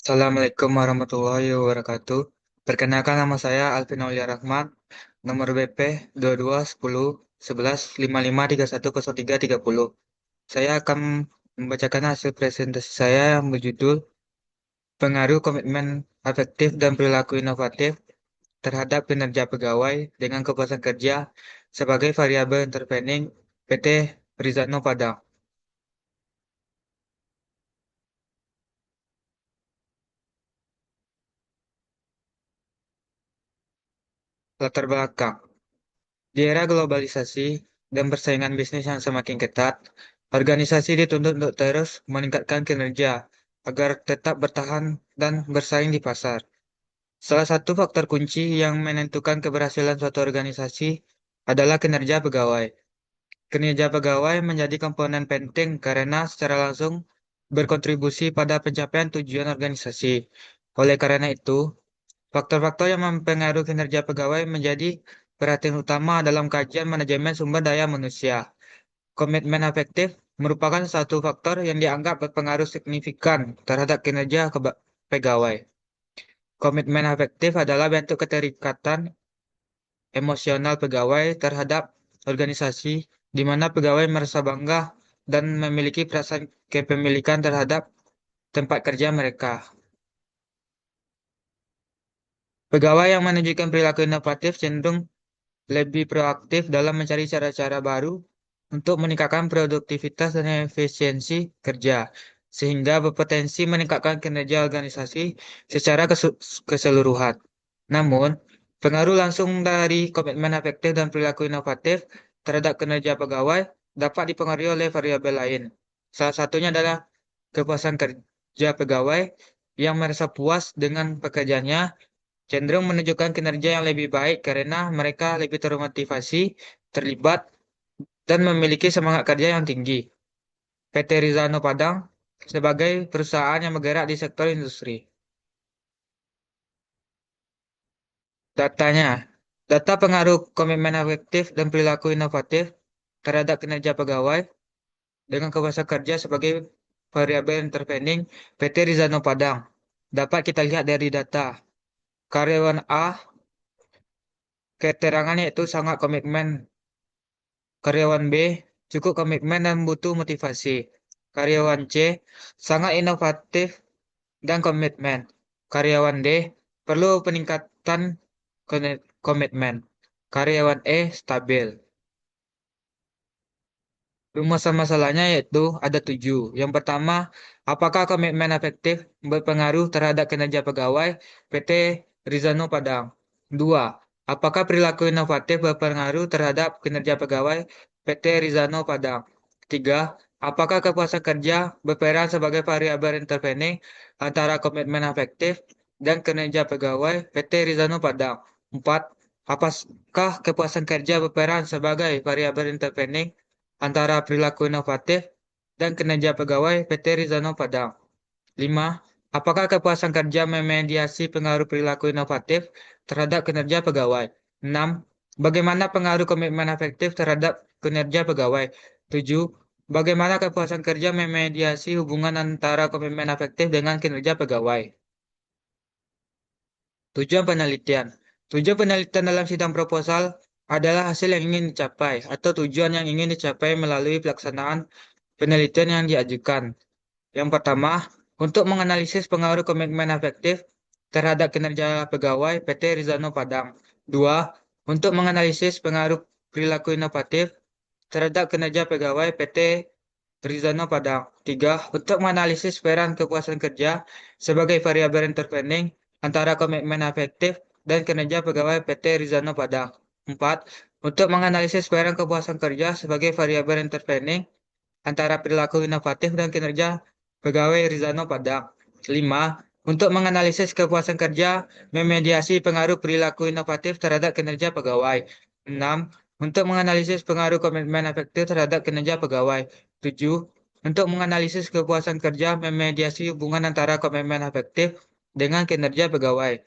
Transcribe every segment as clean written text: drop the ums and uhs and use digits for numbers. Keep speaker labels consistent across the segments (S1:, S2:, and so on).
S1: Assalamualaikum warahmatullahi wabarakatuh. Perkenalkan nama saya Alvin Aulia Rahman, nomor BP 22101155310330. Saya akan membacakan hasil presentasi saya yang berjudul Pengaruh Komitmen Efektif dan Perilaku Inovatif terhadap Kinerja Pegawai dengan Kepuasan Kerja sebagai Variabel Intervening PT Rizano Padang. Latar belakang. Di era globalisasi dan persaingan bisnis yang semakin ketat, organisasi dituntut untuk terus meningkatkan kinerja agar tetap bertahan dan bersaing di pasar. Salah satu faktor kunci yang menentukan keberhasilan suatu organisasi adalah kinerja pegawai. Kinerja pegawai menjadi komponen penting karena secara langsung berkontribusi pada pencapaian tujuan organisasi. Oleh karena itu, faktor-faktor yang mempengaruhi kinerja pegawai menjadi perhatian utama dalam kajian manajemen sumber daya manusia. Komitmen efektif merupakan satu faktor yang dianggap berpengaruh signifikan terhadap kinerja pegawai. Komitmen efektif adalah bentuk keterikatan emosional pegawai terhadap organisasi, di mana pegawai merasa bangga dan memiliki perasaan kepemilikan terhadap tempat kerja mereka. Pegawai yang menunjukkan perilaku inovatif cenderung lebih proaktif dalam mencari cara-cara baru untuk meningkatkan produktivitas dan efisiensi kerja, sehingga berpotensi meningkatkan kinerja organisasi secara keseluruhan. Namun, pengaruh langsung dari komitmen efektif dan perilaku inovatif terhadap kinerja pegawai dapat dipengaruhi oleh variabel lain. Salah satunya adalah kepuasan kerja pegawai yang merasa puas dengan pekerjaannya cenderung menunjukkan kinerja yang lebih baik karena mereka lebih termotivasi, terlibat, dan memiliki semangat kerja yang tinggi. PT Rizano Padang sebagai perusahaan yang bergerak di sektor industri. Datanya, data pengaruh komitmen efektif dan perilaku inovatif terhadap kinerja pegawai dengan kepuasan kerja sebagai variabel intervening PT Rizano Padang. Dapat kita lihat dari data. Karyawan A, keterangannya itu sangat komitmen. Karyawan B cukup komitmen dan butuh motivasi. Karyawan C sangat inovatif dan komitmen. Karyawan D perlu peningkatan komitmen. Karyawan E stabil. Rumus masalahnya yaitu ada 7. Yang pertama, apakah komitmen efektif berpengaruh terhadap kinerja pegawai PT Rizano Padang? 2. Apakah perilaku inovatif berpengaruh terhadap kinerja pegawai PT Rizano Padang? 3. Apakah kepuasan kerja berperan sebagai variabel intervening antara komitmen efektif dan kinerja pegawai PT Rizano Padang? 4. Apakah kepuasan kerja berperan sebagai variabel intervening antara perilaku inovatif dan kinerja pegawai PT Rizano Padang? 5. Apakah kepuasan kerja memediasi pengaruh perilaku inovatif terhadap kinerja pegawai? 6. Bagaimana pengaruh komitmen efektif terhadap kinerja pegawai? 7. Bagaimana kepuasan kerja memediasi hubungan antara komitmen efektif dengan kinerja pegawai? Tujuan penelitian. Tujuan penelitian dalam sidang proposal adalah hasil yang ingin dicapai atau tujuan yang ingin dicapai melalui pelaksanaan penelitian yang diajukan. Yang pertama, untuk menganalisis pengaruh komitmen efektif terhadap kinerja pegawai PT Rizano Padang. Dua, untuk menganalisis pengaruh perilaku inovatif terhadap kinerja pegawai PT Rizano Padang. Tiga, untuk menganalisis peran kepuasan kerja sebagai variabel intervening antara komitmen efektif dan kinerja pegawai PT Rizano Padang. Empat, untuk menganalisis peran kepuasan kerja sebagai variabel intervening antara perilaku inovatif dan kinerja pegawai Rizano Padang. 5. Untuk menganalisis kepuasan kerja, memediasi pengaruh perilaku inovatif terhadap kinerja pegawai. 6. Untuk menganalisis pengaruh komitmen efektif terhadap kinerja pegawai. 7. Untuk menganalisis kepuasan kerja, memediasi hubungan antara komitmen efektif dengan kinerja pegawai.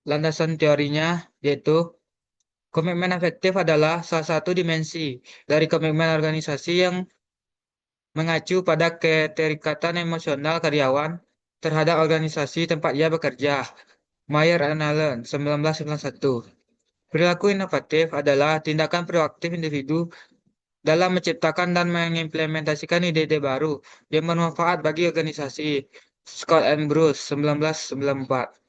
S1: Landasan teorinya yaitu komitmen efektif adalah salah satu dimensi dari komitmen organisasi yang mengacu pada keterikatan emosional karyawan terhadap organisasi tempat ia bekerja. Mayer and Allen, 1991. Perilaku inovatif adalah tindakan proaktif individu dalam menciptakan dan mengimplementasikan ide-ide baru yang bermanfaat bagi organisasi. Scott and Bruce, 1994.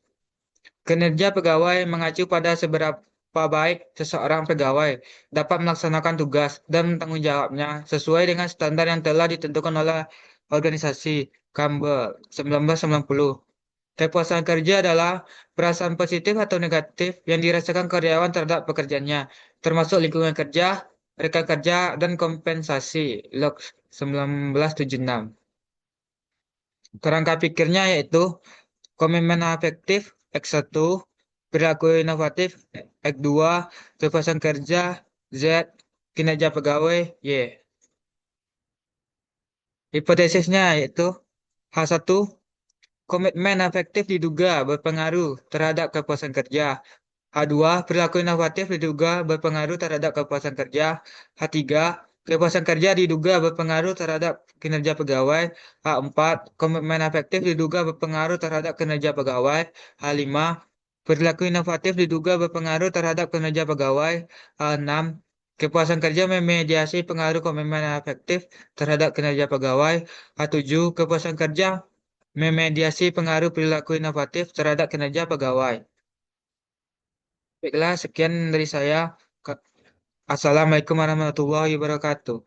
S1: Kinerja pegawai mengacu pada seberapa baik seseorang pegawai dapat melaksanakan tugas dan tanggung jawabnya sesuai dengan standar yang telah ditentukan oleh organisasi. Campbell, 1990. Kepuasan kerja adalah perasaan positif atau negatif yang dirasakan karyawan terhadap pekerjaannya, termasuk lingkungan kerja, rekan kerja, dan kompensasi. Locke, 1976. Kerangka pikirnya yaitu komitmen afektif X1, perilaku inovatif X2, kepuasan kerja Z, kinerja pegawai Y. Hipotesisnya yaitu H1, komitmen afektif diduga berpengaruh terhadap kepuasan kerja. H2, perilaku inovatif diduga berpengaruh terhadap kepuasan kerja. H3, kepuasan kerja diduga berpengaruh terhadap kinerja pegawai. H4, komitmen efektif diduga berpengaruh terhadap kinerja pegawai. H5, perilaku inovatif diduga berpengaruh terhadap kinerja pegawai. H6, kepuasan kerja memediasi pengaruh komitmen efektif terhadap kinerja pegawai. H7, kepuasan kerja memediasi pengaruh perilaku inovatif terhadap kinerja pegawai. Baiklah, sekian dari saya. Assalamualaikum warahmatullahi wabarakatuh.